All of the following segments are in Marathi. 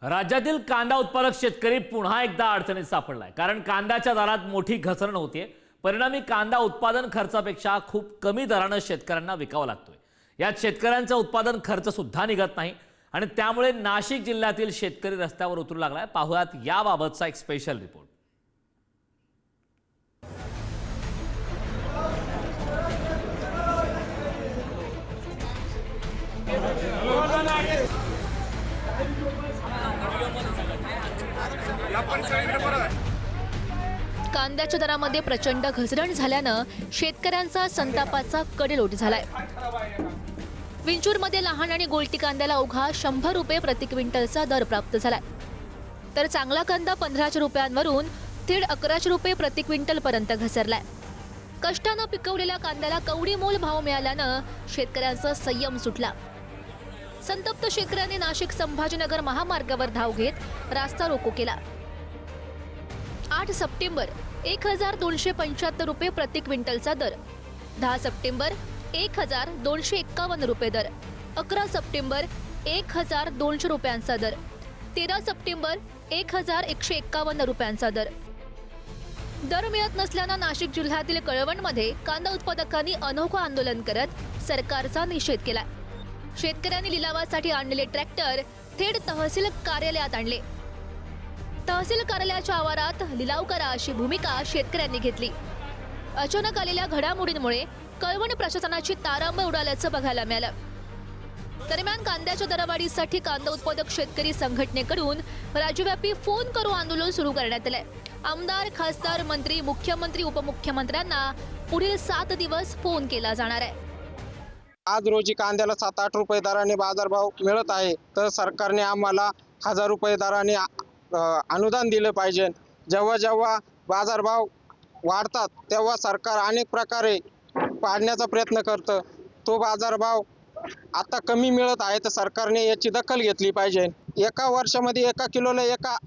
राज्यातील कांदा उत्पादक शेतकरी पुन्हा एकदा अडचणीत सापडलाय, कारण कांद्याच्या दरात मोठी घसरण होतीये। परिणामी कांदा उत्पादन खर्चापेक्षा खूप कमी दराने शेतकऱ्यांना विकावा लागतोय। यात शेतकऱ्यांचा उत्पादन खर्च सुद्धा निघत नाही आणि त्यामुळे नाशिक जिल्ह्यातील शेतकरी रस्त्यावर उतरू लागलाय। पाहुयात याबाबतचा एक स्पेशल रिपोर्ट। कांद्याच्या दरामध्ये प्रचंड घसरण झाल्यानं शेतकऱ्यांचा संतापाचा कडेलोट झालाय। विंचूरमध्ये लहान आणि गोलटी कांद्याला अवघा 100 रुपये प्रति क्विंटलचा दर प्राप्त झालाय, तर चांगला कांदा 1500 रुपयांवरून थेट 1100 रुपये प्रति क्विंटल पर्यंत घसरलाय। कष्टानं पिकवलेल्या कांद्याला कवडी मोल भाव मिळाल्यानं शेतकऱ्यांचा संयम सुटला। संतप्त शेतकऱ्यांनी नाशिक संभाजीनगर महामार्गावर धाव घेत रास्ता रोको केला। 8 सप्टेंबर 1275 रुपये प्रति क्विंटलचा दर, 10 सप्टेंबर 1251 रुपये दर, 11 सप्टेंबर 1200 रुपयांचा दर, 13 सप्टेंबर 1151 रुपयांचा दर मिळत नसल्यानं नाशिक जिल्ह्यातील कळवणमध्ये कांदा उत्पादकांनी अनोखं आंदोलन करत सरकारचा निषेध केला। शेतकऱ्यांनी लिलावासाठी आणलेले ट्रॅक्टर थेट तहसील कार्यालयात आणले। तहसील कार्यालयाच्या आवारात लिलाव करा अशी भूमिका शेतकऱ्यांनी घेतली। अचानक आलेल्या घडामोडींमुळे कळवण प्रशासनाची तारांबळ उडाल्याचं बघायला मिळालं। दरम्यान कांद्याच्या दरवाढीसाठी कांदा उत्पादक शेतकरी संघटनेकडून राज्यव्यापी फोन करू आंदोलन सुरू करण्यात आलंय। आमदार, खासदार, मंत्री, मुख्यमंत्री, उपमुख्यमंत्र्यांना पुढील 7 दिवस फोन केला जाणार आहे। आज रोजी कांद्याला 7-8 रुपये दराने बाजारभाव मिळत आहे, तर सरकारने आम्हाला 1000 रुपये दराने अनुदान दिले पाहिजे। जेव्हा जेव्हा बाजारभाव वाढतात तेव्हा सरकार अनेक प्रकारे पाडण्याचा प्रयत्न करतं। तो बाजारभाव आता कमी मिळत आहे, तर सरकारने याची दखल घेतली पाहिजे। एका वर्षामध्ये 1 किलोला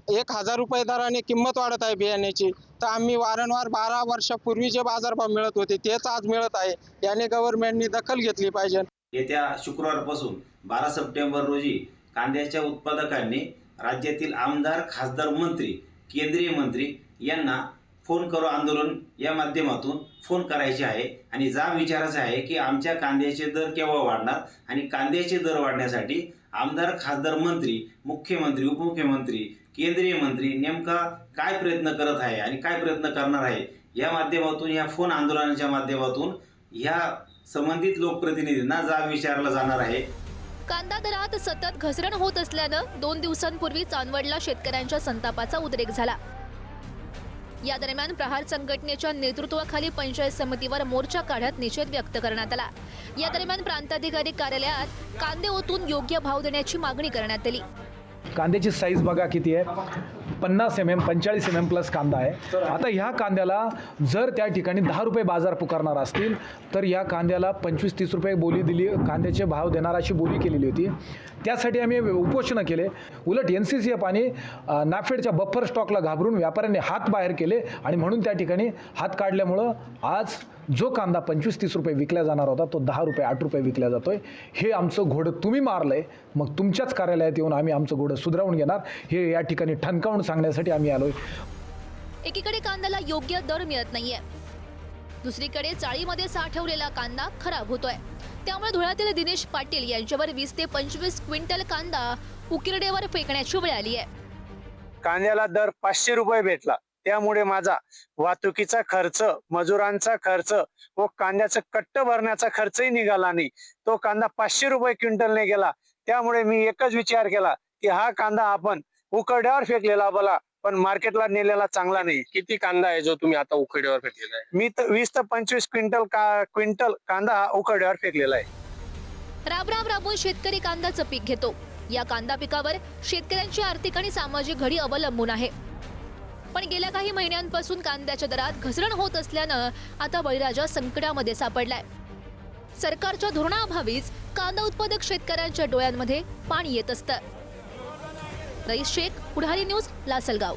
1000 रुपये दराने किंमत वाढत आहे बियाण्याची, तर आम्ही वारंवार 12 वर्षापूर्वी जे बाजारभाव मिळत होते तेच आज मिळत आहे। याने गव्हर्नमेंटने दखल घेतली पाहिजे। येत्या शुक्रवारपासून 12 सप्टेंबर रोजी कांद्याच्या उत्पादकांनी राज्यातील आमदार, खासदार, मंत्री, केंद्रीय मंत्री यांना फोन करू आंदोलन या माध्यमातून फोन करायचे आहे आणि जाब विचारायचा आहे की आमच्या कांद्याचे दर केव्हा वाढणार आणि कांद्याचे दर वाढण्यासाठी आमदार, खासदार, मंत्री, मुख्यमंत्री, उपमुख्यमंत्री, केंद्रीय मंत्री नेमका काय प्रयत्न करत आहे आणि काय प्रयत्न करणार आहे। या माध्यमातून, या फोन आंदोलनाच्या माध्यमातून या संबंधित लोकप्रतिनिधींना जाब विचारला जाणार आहे। कांदा दरात सतत घसरण होत असल्यानं 2 दिवसांपूर्वी चांदवडला शेतकऱ्यांच्या संतापाचा उद्रेक झाला। या दरम्यान प्रहार संघटनेच्या नेतृत्वाखाली पंचायत समितीवर मोर्चा काढत निषेध व्यक्त करण्यात आला। या दरम्यान प्रांताधिकारी कार्यालयात कांदे ओतून योग्य भाव देण्याची मागणी करण्यात आली। कांद्याची साईज बघा किती आहे, 50 mm 45 mm प्लस कांदा आहे। आता ह्या कांद्याला जर त्या ठिकाणी 10 रुपये बाजार पुकारणार असतील तर या कांद्याला 25-30 रुपये बोली दिली, कांद्याचे भाव देणार अशी बोली केलेली होती। त्यासाठी आम्ही उपोषण केले। उलट NCCF आणि नाफेडच्या बफर स्टॉकला घाबरून व्यापाऱ्यांनी हात बाहेर केले आणि म्हणून त्या ठिकाणी हात काढल्यामुळं आज जो कांदा 25-30 रुपये विकला जाणार होता तो 10 रुपये 8 रुपये विकला जातोय। हे आमचं घोडं तुम्ही मारलंय, मग तुमच्याच कार्यालयात येऊन आम्ही आमचं घोडं सुधारवून घेणार हे या ठिकाणी ठणकावून सांगण्यासाठी आम्ही आलोय। एकीकडे कांद्याला योग्य दर मिळत नाहीये, दुसरीकडे चाळीमध्ये साठवलेला कांदा खराब होतोय। त्यामुळे धुळ्यातील दिनेश पाटील यांच्यावर 20 ते 25 क्विंटल कांदा उकिरड्यावर फेकण्याची वेळ आली आहे। कांद्याला दर 500 रुपये भेटला, त्यामुळे माझा वाहतुकीचा खर्च, मजुरांचा खर्च व कांद्याचं कट्ट भरण्याचा खर्चही निघाला नाही। तो कांदा 500 रुपये क्विंटलने गेला। त्यामुळे मी एकच विचार केला की हा कांदा आपण उकिरड्यावर फेकलेला बला, पण मार्केटला नेलेला चांगला नाही। किती कांदा आहे जो तुम्ही आता उकिरड्यावर फेकलेला आहे? मी तर 20 ते 25 क्विंटल कांदा हा उकिरड्यावर फेकलेला आहे। राब राबून शेतकरी कांद्याचं पीक घेतो। या कांदा पिकावर शेतकऱ्यांची आर्थिक आणि सामाजिक घडी अवलंबून आहे, पण गेल्या काही महिन्यांपासून कांद्याच्या दरात घसरण होत असल्यानं आता बळीराजा संकटामध्ये सापडलाय। सरकारच्या धोरणाअभावीच कांदा उत्पादक शेतकऱ्यांच्या डोळ्यांमध्ये पाणी येत असतं। रईस शेख, पुढारी न्यूज, लासलगाव।